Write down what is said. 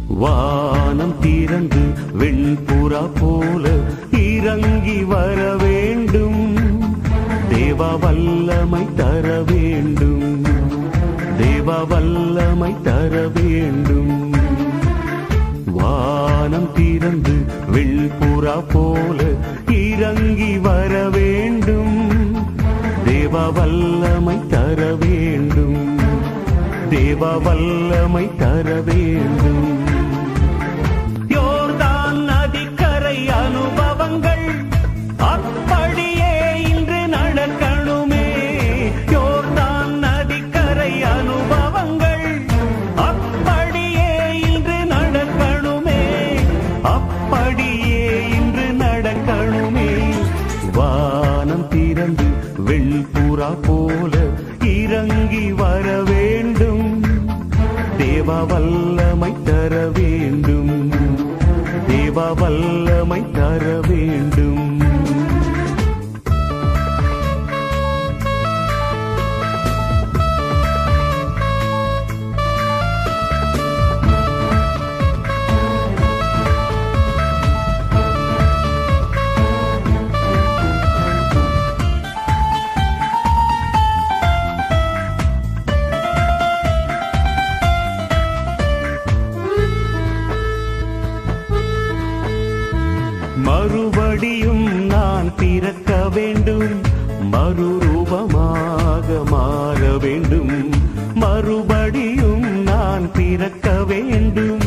வானம் திறந்து வெண்புறா போல இறங்கி வர வேண்டும். தேவ வல்லமை தர வேண்டும். தேவ வல்லமை தர வேண்டும். வானம் திறந்து வெண்புறா போல இறங்கி வர வேண்டும். தேவ வல்லமை தர வேண்டும். தேவ வல்லமை தர வேண்டும். யோர்தான் நதிக்கரை அனுபவங்கள் அப்படியே இன்று நடக்கணுமே. யோர்தான் நதிக்கரை அனுபவங்கள் அப்படியே இன்று நடக்கணுமே. அப்படியே இன்று நடக்கணுமே. வானம் திறந்து வெண்புறா போல இறங்கி வர வேண்டும். தேவ வல்லமை தர வேண்டும். தேவ வல்லமை தர வேண்டும். மறுபடியும் நான் பிறக்க வேண்டும். மறுரூபமாக மாற வேண்டும். மறுபடியும் நான் பிறக்க வேண்டும்.